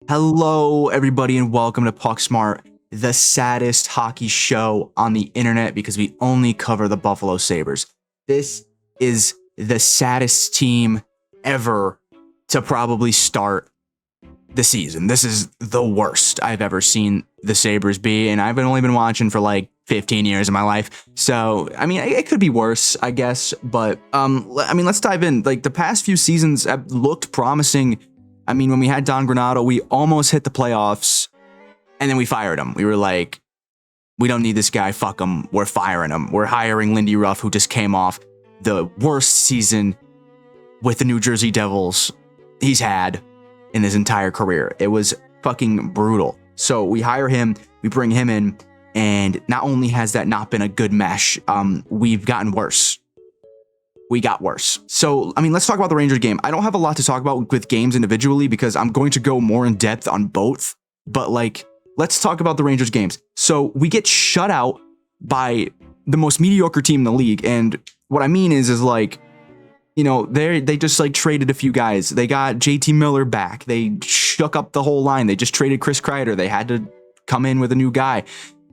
Hello, everybody, and welcome to Puck Smart, the saddest hockey show on the internet because we only cover the Buffalo Sabres. This is the saddest team ever to probably start the season. This is the worst I've ever seen the Sabres be, and I've only been watching for like 15 years of my life. So, I mean, it could be worse, I guess, but let's dive in. Like, the past few seasons have looked promising. I mean, when we had Don Granato, we almost hit the playoffs, and then we fired him. We were like, we don't need this guy. Fuck him. We're firing him. We're hiring Lindy Ruff, who just came off the worst season with the New Jersey Devils he's had in his entire career. It was fucking brutal. So we hire him, we bring him in, and not only has that not been a good mesh, we've gotten worse. We got worse. So, I mean, let's talk about the Rangers game. I don't have a lot to talk about with games individually because I'm going to go more in depth on both. But, like, let's talk about the Rangers games. So, we get shut out by the most mediocre team in the league. And what I mean is like, you know, they just, like, traded a few guys. They got JT Miller back. They shook up the whole line. They just traded Chris Kreider. They had to come in with a new guy.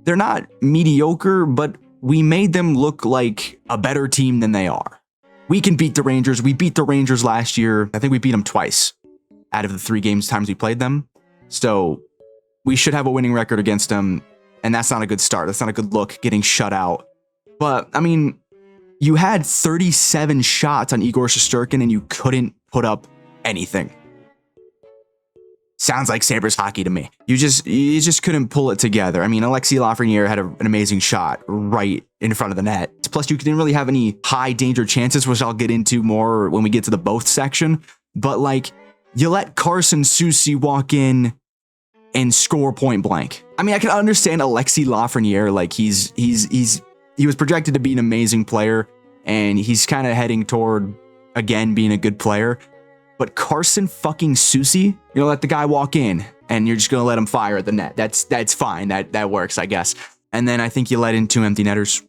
They're not mediocre, but we made them look like a better team than they are. We can beat the Rangers. We beat the Rangers last year. I think we beat them twice out of the 3 times we played them. So we should have a winning record against them. And that's not a good start. That's not a good look, getting shut out. But, I mean, you had 37 shots on Igor Shesterkin and you couldn't put up anything. Sounds like Sabres hockey to me. You just couldn't pull it together. I mean, Alexis Lafreniere had an amazing shot right in front of the net. Plus, you didn't really have any high danger chances, which I'll get into more when we get to the both section. But, like, you let Carson Soucy walk in and score point blank. I mean, I can understand Alexis Lafreniere. Like, he was projected to be an amazing player, and he's kind of heading toward, again, being a good player. But Carson fucking Soucy, you let the guy walk in and you're just going to let him fire at the net. That's fine. That works, I guess. And then I think you let in 2 empty netters.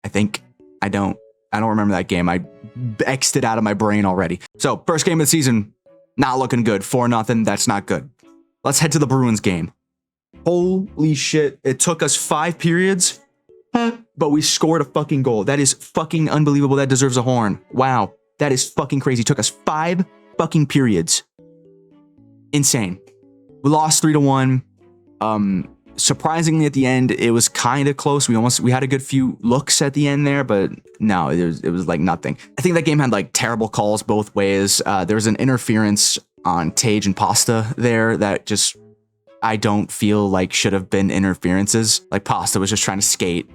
I don't remember that game. I X'd it out of my brain already. So first game of the season, not looking good. 4-0. That's not good. Let's head to the Bruins game. Holy shit. It took us 5 periods, but we scored a fucking goal. That is fucking unbelievable. That deserves a horn. Wow. That is fucking crazy. It took us 5 fucking periods. Insane. We lost 3-1. Surprisingly, at the end, it was kind of close. We had a good few looks at the end there, but no, it was like nothing. I think that game had like terrible calls both ways. There was an interference on Tage and Pasta there that just, I don't feel like should have been interferences. Like, Pasta was just trying to skate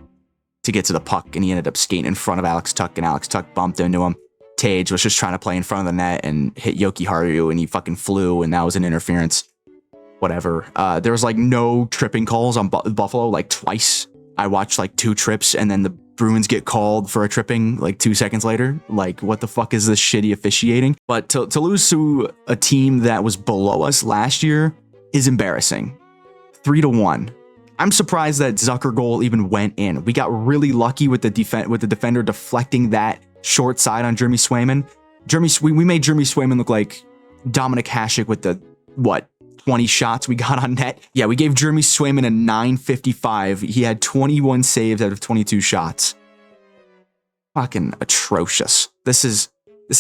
to get to the puck, and he ended up skating in front of Alex Tuch, and Alex Tuch bumped into him. Tage was just trying to play in front of the net and hit Yoki Haru, and he fucking flew, and that was an interference. Whatever. There was like no tripping calls on Buffalo, like twice. I watched like 2 trips, and then the Bruins get called for a tripping like 2 seconds later. Like, what the fuck is this shitty officiating? But to lose to a team that was below us last year is embarrassing. 3-1. I'm surprised that Zucker goal even went in. We got really lucky with the defender deflecting that short side on Jeremy Swayman. We made Jeremy Swayman look like Dominic Hasek with the 20 shots we got on net. Yeah, we gave Jeremy Swayman a 955. He had 21 saves out of 22 shots. Fucking atrocious. This is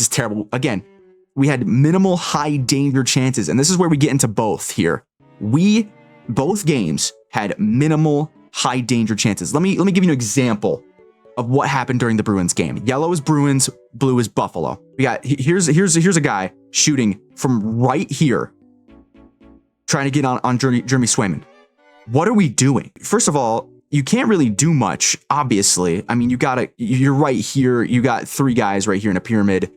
terrible. Again, we had minimal high danger chances, and this is where we get into both here. Both games had minimal high danger chances. Let me give you an example of what happened during the Bruins game. Yellow is Bruins, blue is Buffalo. We got here's a guy shooting from right here, trying to get on Jeremy Swayman. What are we doing? First of all, you can't really do much, obviously. I mean, you're right here. You got 3 guys right here in a pyramid.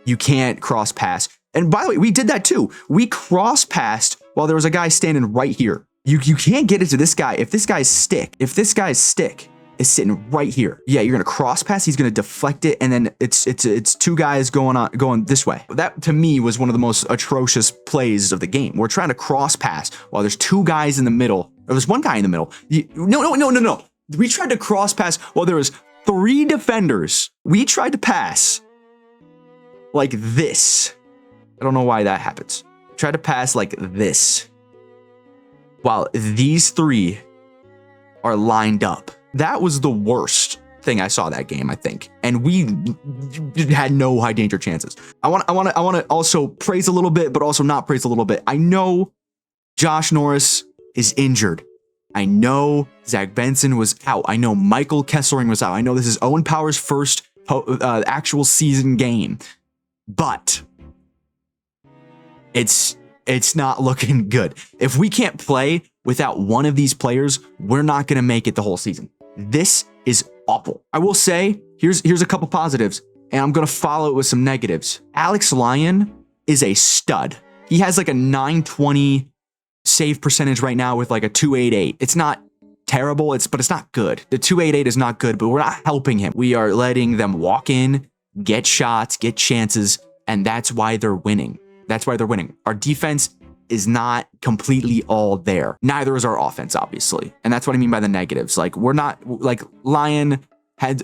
You can't cross pass. And by the way, we did that too. We cross passed while there was a guy standing right here. You can't get it to this guy if this guy's stick is sitting right here. Yeah, you're gonna cross pass. He's gonna deflect it, and then it's 2 guys going this way. That to me was one of the most atrocious plays of the game. We're trying to cross pass while there's 2 guys in the middle. Or there's 1 guy in the middle. No. We tried to cross pass while there was 3 defenders. We tried to pass like this. I don't know why that happens. try to pass like this while these three are lined up. That was the worst thing I saw that game, I think. And we had no high danger chances. I want to also praise a little bit, but also not praise a little bit. I know Josh Norris is injured. I know Zach Benson was out. I know Michael Kesselring was out. I know this is Owen Power's first actual season game, but it's not looking good. If we can't play without one of these players, we're not going to make it the whole season. This is awful. I will say, here's a couple positives, and I'm going to follow it with some negatives. Alex Lyon is a stud. He has like a 920 save percentage right now with like a 288. It's not terrible, but it's not good. The 288 is not good, but we're not helping him. We are letting them walk in, get shots, get chances, and that's why they're winning. That's why they're winning. Our defense is not completely all there. Neither is our offense, obviously. And that's what I mean by the negatives. Like, we're not, like, Lyon had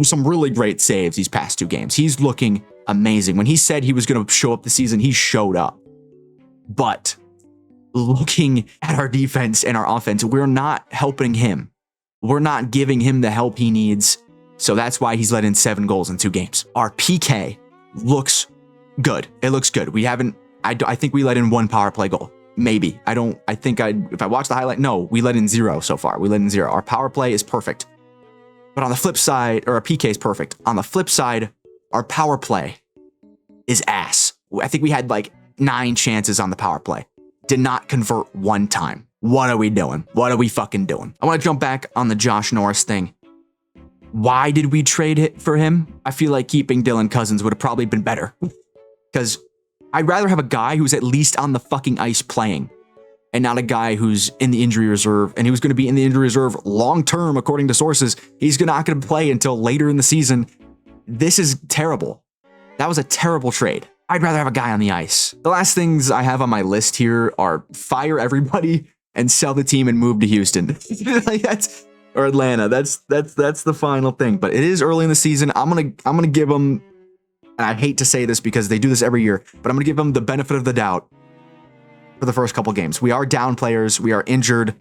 some really great saves these past 2 games. He's looking amazing. When he said he was going to show up the season, he showed up. But looking at our defense and our offense, we're not helping him. We're not giving him the help he needs. So that's why he's let in 7 goals in 2 games. Our PK looks good. It looks good. We haven't, I think we let in 1 power play goal. Maybe. If I watch the highlight, no, we let in 0 so far. We let in 0. Our power play is perfect. But on the flip side, or our PK is perfect. On the flip side, our power play is ass. I think we had like 9 chances on the power play. Did not convert 1 time. What are we doing? What are we fucking doing? I want to jump back on the Josh Norris thing. Why did we trade it for him? I feel like keeping Dylan Cousins would have probably been better. Because I'd rather have a guy who's at least on the fucking ice playing and not a guy who's in the injury reserve, and he was going to be in the injury reserve long term, according to sources. He's not going to play until later in the season. This is terrible. That was a terrible trade. I'd rather have a guy on the ice. The last things I have on my list here are fire everybody and sell the team and move to Houston. Or Atlanta. That's the final thing. But it is early in the season. I'm gonna give them, and I hate to say this because they do this every year, but I'm gonna give them the benefit of the doubt for the first couple games. We are down players. We are injured.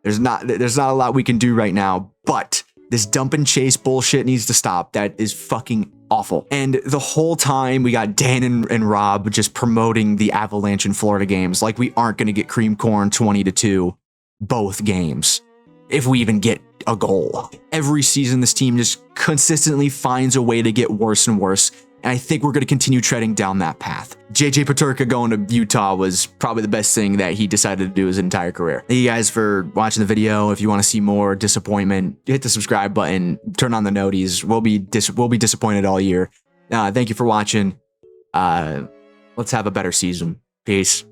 There's not a lot we can do right now, but this dump and chase bullshit needs to stop. That is fucking awful. And the whole time we got Dan and Rob just promoting the Avalanche and Florida games like we aren't going to get cream corn 20-2 both games if we even get a goal. Every season this team just consistently finds a way to get worse and worse. And I think we're going to continue treading down that path. JJ Peterka going to Utah was probably the best thing that he decided to do his entire career. Thank you guys for watching the video. If you want to see more disappointment, hit the subscribe button, turn on the noties. We'll be disappointed all year. Thank you for watching. Let's have a better season. Peace.